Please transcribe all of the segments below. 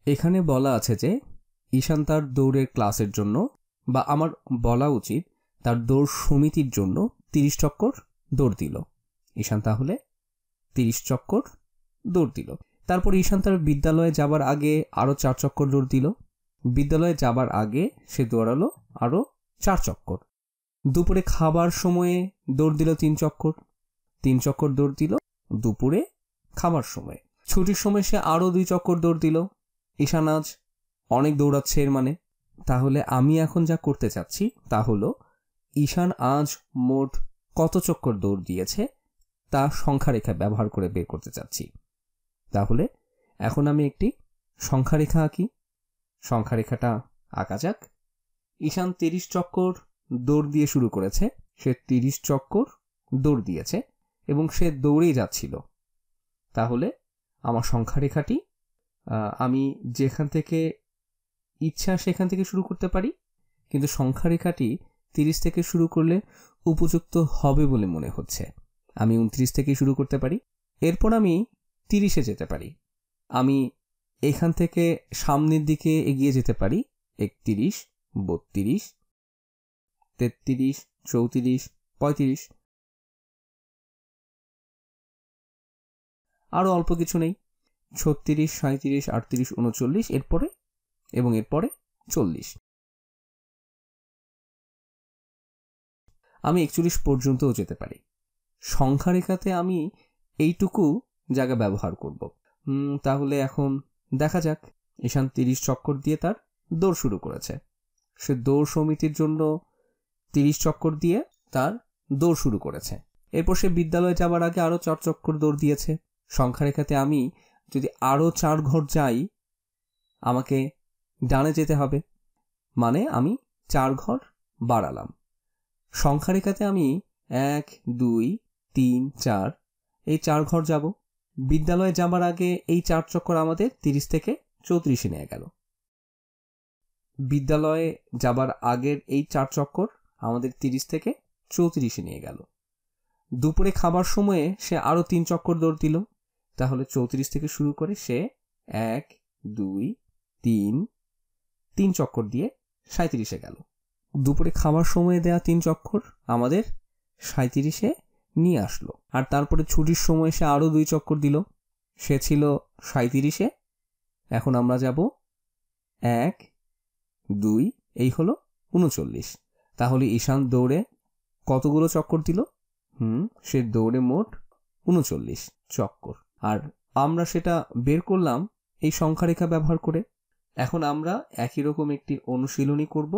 এখানে বলা আছে যে ঈশান তার দৌড়ের ক্লাসের জন্য, বা আমার বলা উচিত তার দৌড় সমিতির জন্য 30 চক্কর দৌড় দিল। ঈশান তাহলে 30 চক্কর দৌড় দিল। তারপর ঈশান তার বিদ্যালয়ে যাবার আগে আরও 4 চক্কর দৌড় দিল। বিদ্যালয়ে যাবার আগে সে দৌড়ালো আরও 4 চক্কর। দুপুরে খাবার সময়ে দৌড় দিল 3 চক্কর। 3 চক্কর দৌড় দিল দুপুরে খাবার সময়ে। ছুটির সময় সে আরও 2 চক্কর দৌড় দিল। ঈশান আজ অনেক দৌড়াচ্ছে এর মানে। তাহলে আমি এখন যা করতে চাচ্ছি তা হলো ঈশান আজ মোট কত চক্কর দৌড় দিয়েছে তা সংখ্যারেখা ব্যবহার করে বের করতে চাচ্ছি। তাহলে এখন আমি একটি সংখ্যারেখা আঁকি। সংখ্যারেখাটা আঁকা যাক। ঈশান 30 চক্কর দৌড় দিয়ে শুরু করেছে। সে 30 চক্কর দৌড় দিয়েছে এবং সে দৌড়েই যাচ্ছিল। তাহলে আমার সংখ্যারেখাটি আমি যেখান থেকে ইচ্ছা সেখান থেকে শুরু করতে পারি, কিন্তু সংখ্যারেখাটি 30 থেকে শুরু করলে উপযুক্ত হবে বলে মনে হচ্ছে। আমি 29 থেকে শুরু করতে পারি, এরপর আমি 30-এ যেতে পারি। আমি এখান থেকে সামনের দিকে এগিয়ে যেতে পারি 31, 32, 33, 34, 35। আরও অল্প কিছু নেই, 36, 37, 38, 39, এরপরে এবং এরপরে 40। আমি 41 পর্যন্তও যেতে পারি। সংখ্যারেখাতে আমি এইটুকু জায়গা ব্যবহার করব। তাহলে এখন দেখা যাক। ঈশান 30 চক্কর দিয়ে তার দৌড় শুরু করেছে। সে দৌড় সমিতির জন্য 30 চক্কর দিয়ে তার দৌড় শুরু করেছে। এরপর সে বিদ্যালয়ে যাবার আগে আরও 4 চক্কর দৌড় দিয়েছে। সংখ্যারেখাতে আমি যদি আরও 4 ঘর যাই আমাকে ডানে যেতে হবে, মানে আমি 4 ঘর বাড়ালাম। সংখ্যারেখাতে আমি 1, 2, 3, 4 এই 4 ঘর যাব। বিদ্যালয়ে যাবার আগে এই 4 চক্কর আমাদের 30 থেকে 34-এ নিয়ে গেল। বিদ্যালয়ে যাবার আগের এই 4 চক্কর আমাদের 30 থেকে 34-এ নিয়ে গেল। দুপুরে খাবার সময়ে সে আরও 3 চক্কর দৌড় দিল। তাহলে 34 থেকে শুরু করে সে 1, 2, 3 চক্কর দিয়ে 37-এ গেল। দুপুরে খাবার সময়ে দেয়া 3 চক্কর আমাদের 37-এ নিয়ে আসলো। আর তারপরে ছুটির সময় সে আরও 2 চক্কর দিল। সে ছিল 37-এ। এখন আমরা যাব 1, 2, এই হলো 39। তাহলে ঈশান দৌড়ে কতগুলো চক্কর দিল? সে দৌড়ে মোট 39 চক্কর। আর আমরা সেটা বের করলাম এই সংখ্যারেখা ব্যবহার করে। এখন আমরা একই রকম একটি অনুশীলনী করব,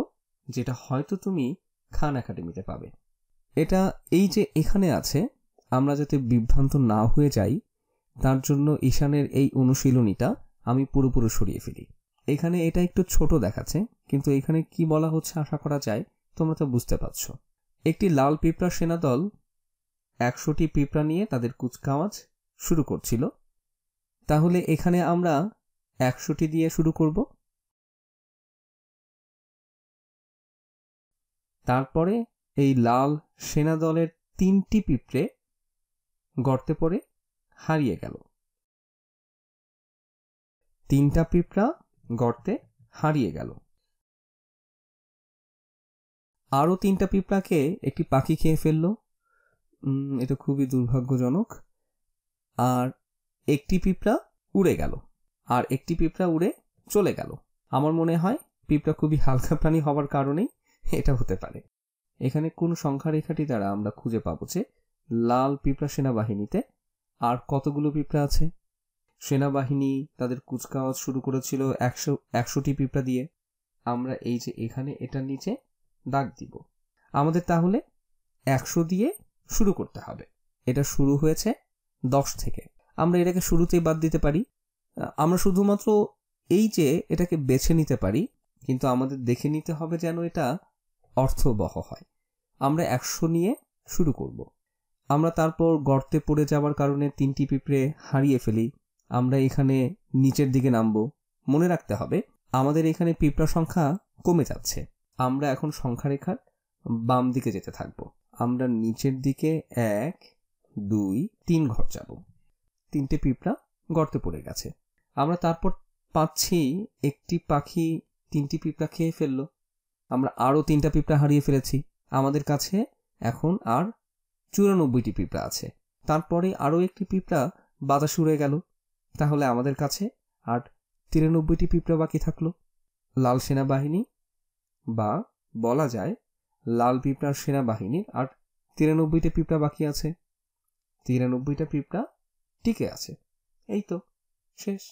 যেটা হয়তো তুমি খান একাডেমিতে পাবে। এটা এই যে এখানে আছে, আমরা যাতে বিভ্রান্ত না হয়ে যাই তার জন্য ঈশানের এই অনুশীলনীটা আমি পুরোপুরি সরিয়ে ফেলি। এখানে এটা একটু ছোট দেখাচ্ছে, কিন্তু এখানে কি বলা হচ্ছে আশা করা যায় তোমরা তো বুঝতে পারছো। একটি লাল পিঁপড়া সেনাদল 100টি পিঁপড়া নিয়ে তাদের কুচকাওয়াজ শুরু করছিল। তাহলে এখানে আমরা 100টি দিয়ে শুরু করব। তারপরে এই লাল সেনাদলের 3টি পিঁপড়ে গর্তে পড়ে হারিয়ে গেল। 3টা পিঁপড়া গর্তে হারিয়ে গেল। আরও 3টা পিঁপড়াকে একটি পাখি খেয়ে ফেলল। এটা খুবই দুর্ভাগ্যজনক। আর একটি পিঁপড়া উড়ে গেল, আর একটি পিঁপড়া উড়ে চলে গেল। আমার মনে হয় পিঁপড়া খুবই হালকা প্রাণী হওয়ার কারণেই এটা হতে পারে। এখানে কোন সংখ্যারেখাটি দ্বারা আমরা খুঁজে পাবো যে লাল পিঁপড়া সেনাবাহিনীতে আর কতগুলো পিঁপড়া আছে। সেনাবাহিনী তাদের কুচকাওয়াজ শুরু করেছিল 100টি পিঁপড়া দিয়ে। আমরা এই যে এখানে এটার নিচে দাগ দিব। আমাদের তাহলে 100 দিয়ে শুরু করতে হবে। এটা শুরু হয়েছে 10 থেকে। আমরা এটাকে শুরুতেই বাদ দিতে পারি। আমরা শুধুমাত্র এই যে এটাকে বেছে নিতে পারি, কিন্তু আমাদের দেখে নিতে হবে যেন এটা অর্থবহ হয়। আমরা 100 নিয়ে শুরু করব। আমরা তারপর গর্তে পড়ে যাওয়ার কারণে 3টি পিঁপড়ে হারিয়ে ফেলি। আমরা এখানে নিচের দিকে নামবো। মনে রাখতে হবে আমাদের এখানে পিঁপড়া সংখ্যা কমে যাচ্ছে। আমরা এখন সংখ্যারেখার বাম দিকে যেতে থাকব। আমরা নিচের দিকে 1, 2, 3 ঘর যাব। 3টে পিঁপড়া গর্তে পড়ে গেছে। আমরা তারপর পাচ্ছি একটি পাখি 3টি পিঁপড়া খেয়ে ফেললো, আমরা আরও 3টা পিঁপড়া হারিয়ে ফেলেছি। আমাদের কাছে এখন আর 94টি পিঁপড়া আছে। তারপরে আরও একটি পিঁপড়া বাতাসে উড়ে গেল, তাহলে আমাদের কাছে আর 93টি পিঁপড়া বাকি থাকলো। লাল সেনাবাহিনী, বা বলা যায় লাল পিঁপড়ার সেনাবাহিনীর আর 93টা পিঁপড়া বাকি আছে। 93টা পিঁপড়া টিকে আছে। এই তো, শেষ।